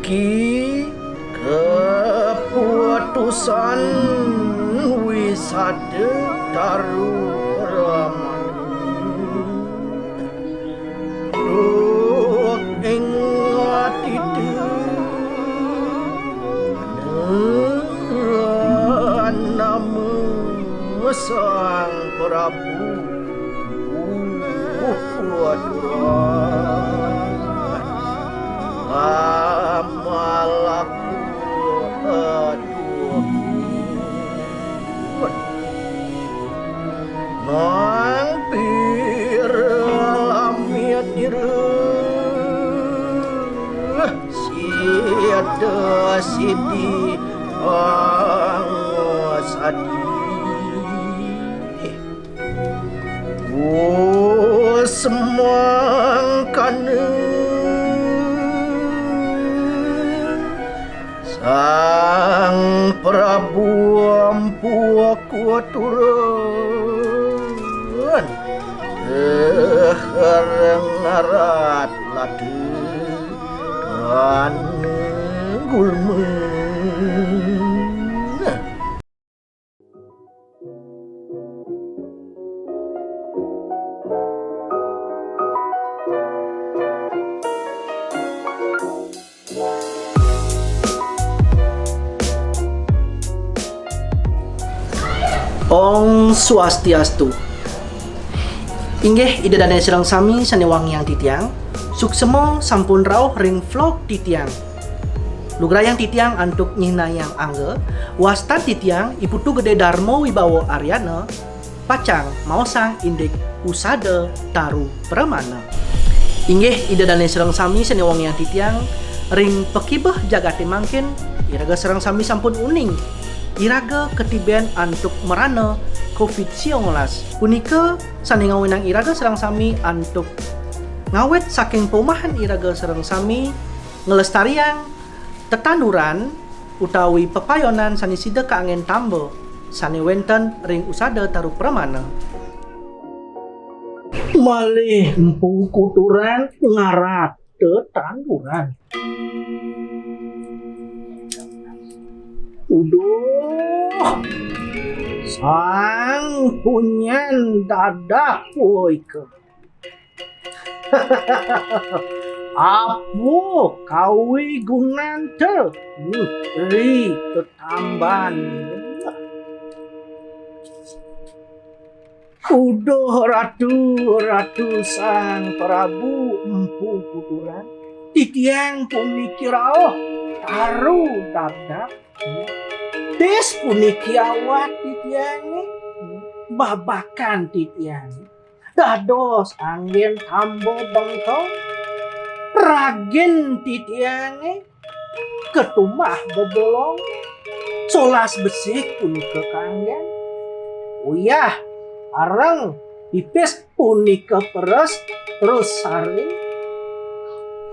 puniki keputusan wisata Taru Pramana duk ing atitu nama Sang Prabu amalaku aduh mampir lamit siada sidi angosadi semangkana Sang Prabu ampu aku turun ngarat ladu kan gulma. Om Swastiastu. Inggih ida dana serang sami sanewang yang titiang. Suksemo sampun rauh ring vlog titiang. Lugrayang titiang antuk nyina yang angge. Wastan titiang Iputu Gede Darmo Wibawa Aryana. Pacang maosang indik usada Taru Pramana. Inggih ida dana serang sami sanewang yang titiang. Ring pekibeh jagate mangkin. Iraga serang sami sampun uning. Iraga ketiben antuk merana COVID-19. Punika sani ngawinang iraga serang sami antuk ngawet saking pomahan iraga serang sami ngelestarian tetanduran utawi pepayonan sani sida kaangen tambo sani wenten ring usada Taru Pramana. Malih empu kuturan ngarat tetanduran. Uduh, sang punyan dadak woike. Apo kawi gunante ri tetamban. Uduh ratu Sang Prabu empu kuturan titiang puniki rauh taru dadak. Des puniki awak titiange babakan titiange dados angin tambo bengkong ragen titiange ketumah bebolong solas besik punika kanggen uyah areng pipis punika peres terus saring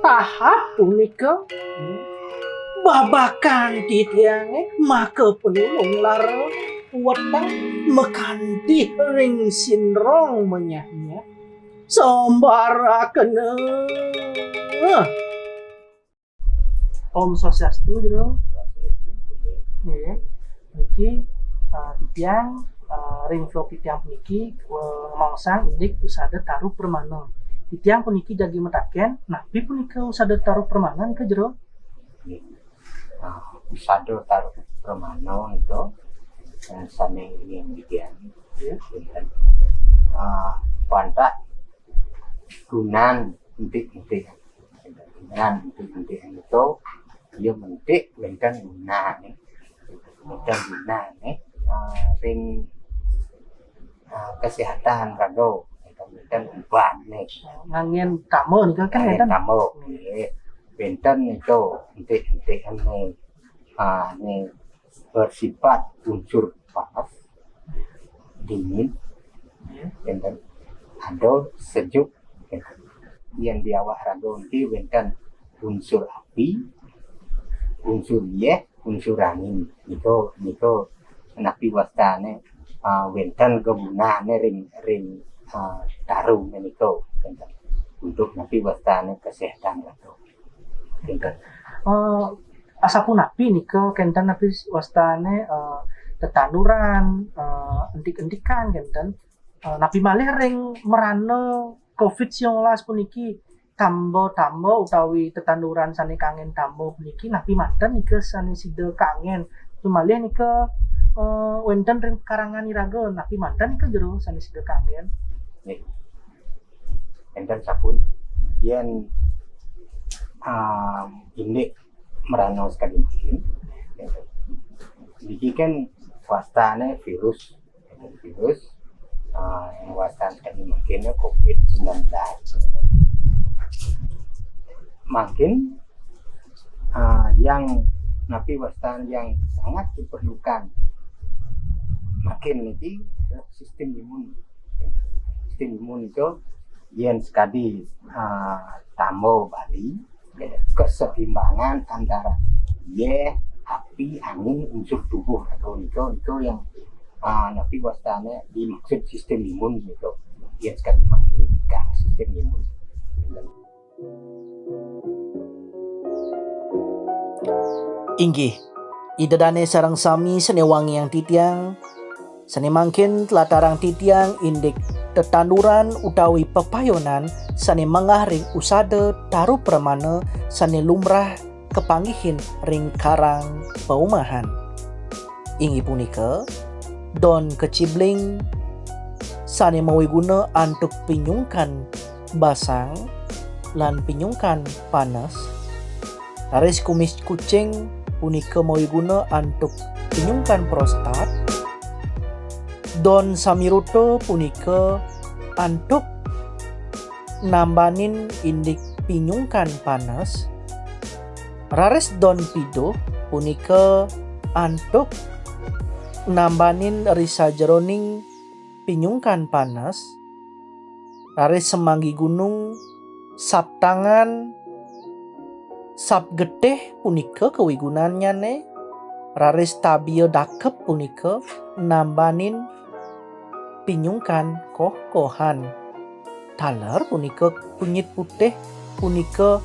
tahap punika babakan titiange maka penulung lara weteng mekanti ring sinrong menyahnya sombara kena. Om Swastiastu jero. Nggih. Niki titiang ring vlog titiang puniki mangsang indik usada Taru Pramana. Titiang puniki jagi metaken napi punika usada Taru Pramana nika jero. Usada Taru Pramana itu sameng yang bikin pantak gunan entik-entik itu dia mentik benten guna nih ring kesehatan kado benten uban nih ngangen kamu nih kan benten kamu benten itu entik nih nih bersifat unsur panas dingin benten ada sejuk yang di awak raga nanti benten unsur api unsur unsur angin niko napi wastane benten kegunaan ring taru niko benten untuk napi wastane kesehatan itu benten asapun napi nika kenten napi wastane tetanduran endik-endikan kenten napi malih ring merano COVID-19 puniki tambo utawi tetanduran sane kangen tambo puniki napi manten nika sane sida kangen malih nika wonten ring karangan iraga napi manten nika jero sane sida kangen nih enten sapun yen ini merano sekali mungkin ini kan wastane virus yang wastane sekali mungkinnya COVID-19 makin yang napi wastan yang sangat diperlukan makin ini sistem imun itu yang sekali tambo Bali keseimbangan antara api angin unsur tubuh atau itu yang napi wastane dimaksud sistem imun gitu yang sekali makin ke sistem imun. Inggih, idedane sarang sami senewangi yang titiang, sene mangkin telatarang titiang indik tetanduran utawi pepayonan sane mangah ring usade taruh permana sane lumrah kepanggihin ring karang paumahan. Inggih punika, don kecibling sane mawi guna antuk pinyungkan basang lan pinyungkan panas. Taris kumis kucing punika mawi guna antuk pinyungkan prostat. Don samiruto punika antuk nambanin indik pinyungkan panas. Rares don pido punika antuk nambanin risa jeroning pinyungkan panas. Rares semanggi gunung sap tangan sap getih punika kewigunannya ne. Raris tabio dakep punika nambanin pinyungkan koh-kohan. Taler punika kunyit putih punika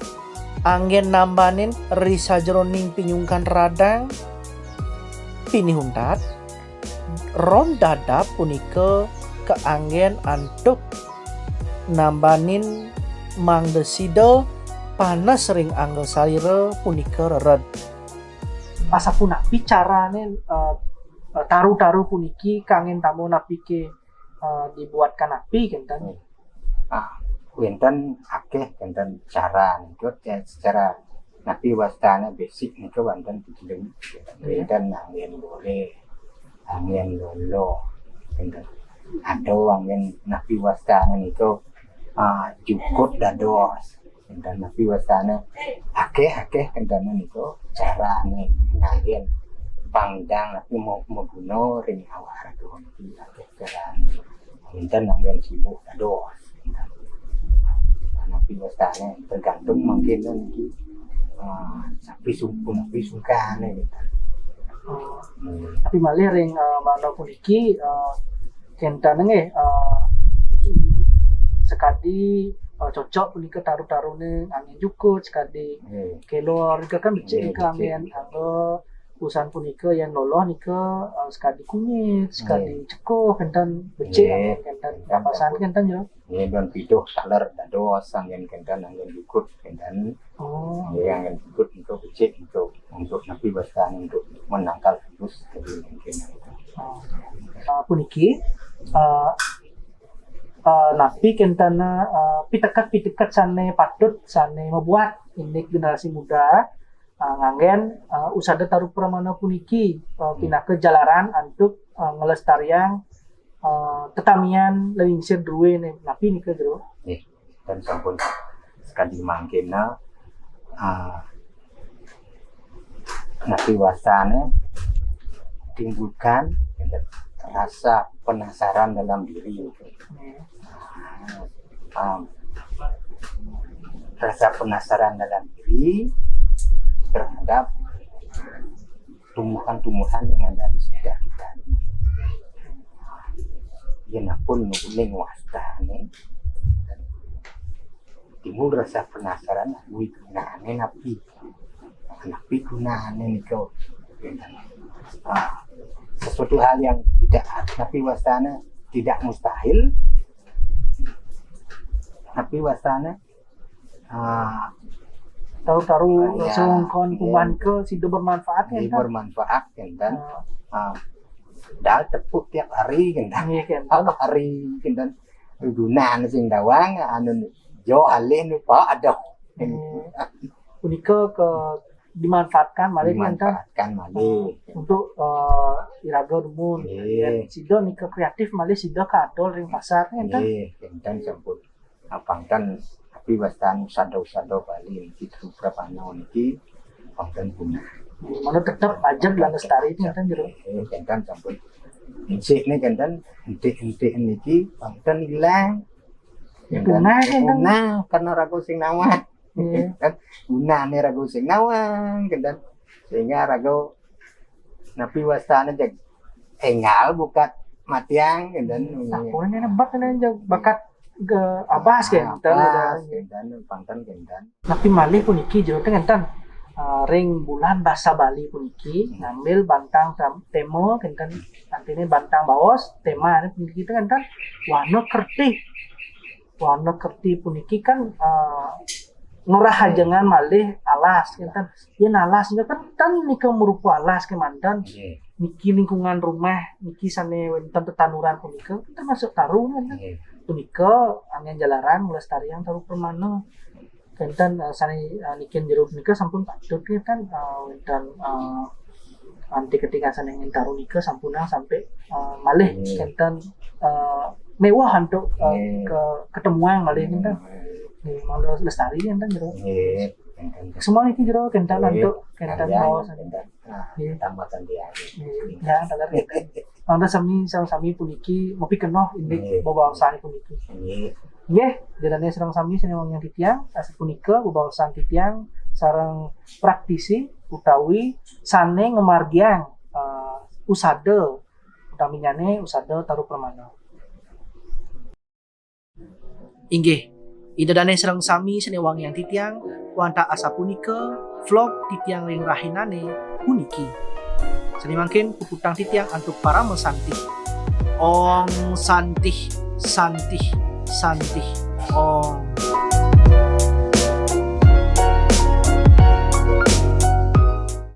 angin nambanin risa jeroning pinyungkan radang. Pinihuntat rom dadap punika keanggen antuk nambanin mangdesido panas ring anggo salira punika reret. Asapun napi carane taruh puniki kangen tamu napi ke dibuatkan napi kenten. Wenten akeh kenten cara niku secara napi wastana basic niku wonten dijeleng wenten angin boleh angin lolo kenten. Ada angin napi wastana niku jukut dados dan napi wastana akeh kenten niku carane nganggen pangdang napi mau guna ring awak rado niki akeh carane enten anggen sibuk dados napi wastana tergantung mungkin niki sapi sungkane gitu. Tapi malih ring mana puniki kenten nggih sekadi cocok punika taruh-taruhne angin jukut sekadi kelor nika kan becik ke angin anggo usan punika yang loloh nika sekadi kunyit sekadi cekuh kenten becik angin kenten papasan kenten yo don pidoh saler dados angin kenten angin jukut kenten angin jukut itu becik untuk napi wastana untuk menangkal virus jadi mungkin puniki napi kentana pitekat sane patut sane membuat ini generasi muda nganggen usada taruh pramana puniki pinake jalaran untuk ngelestarian tetamian lewingsir duwe napi nika jero dan sampun sekali mangkena napi wastana timbulkan rasa penasaran dalam diri rasa penasaran dalam diri terhadap tumbuhan-tumbuhan yang ada di sekitar kita. Yen pun nuling wastane timbul rasa penasaran wih gunane napi napi gunane niko. Sesuatu hal yang tidak napi wastana tidak mustahil, napi wastana taruh Ya, songkon iya. kuman ke sido bermanfaat ini kan. bermanfaat kan. Dal tepuk tiap hari kan. Iya kan. Hari kan gunane sing dawang anu jo alih nu pa ada Unika ke dimanfaatkan malih kan dimanfaatkan malih. untuk iraga dumun. Iya. Sido nika kreatif malih sido kadol ring pasar kan. Nggih, kinten sampun apangkan tapi wastan sado-sado Bali iki beberapa naon iki pangkan guna. Mana tetap ajak lan lestari itu kan jero. Kinten sampun insik nih kinten entik-entik niki pangkan hilang. Punah kan. Punah karena ragu sing nawang. Iya. Kan gunane ragu sing nawang kinten sehingga ragu napi wastana jag engal bukat matiang kinten. Aku ini nebak kan bakat ke abas kan. Kendan pangkan kendan. Tapi malih puniki jero teh enten ring bulan bahasa Bali puniki ngambil bantang tema enten artinya bantang baos tema ini puniki teh enten warna kerti puniki kan ngerahajengan malih alas enten yen alas kan nika merupa alas kemandan niki lingkungan rumah niki sane enten tetanuran punika termasuk tarung enten punika angin jalaran melestarian taruh permana enten sane nikin jero punika sampun patut kan enten anti ketika sane ingin taruh nika sampunang sampai malih enten mewah untuk ketemuan malih enten mau lestari enten jero semua iki jero enten untuk enten bawas tambahkan dia. ya talar anda sami puniki mopi kenoh ini bawasan puniki nggih jalannya sareng sami senewang yang titiang asal punika bawasan titiang sareng praktisi utawi sane ngemargiang usada utaminyane usada taruh permana inggih idadane sareng sami senewang yang titiang wanta asa punika vlog titiang ring rahinane puniki senimangkin puputang titiang untuk para mesantih ong santih santih santih ong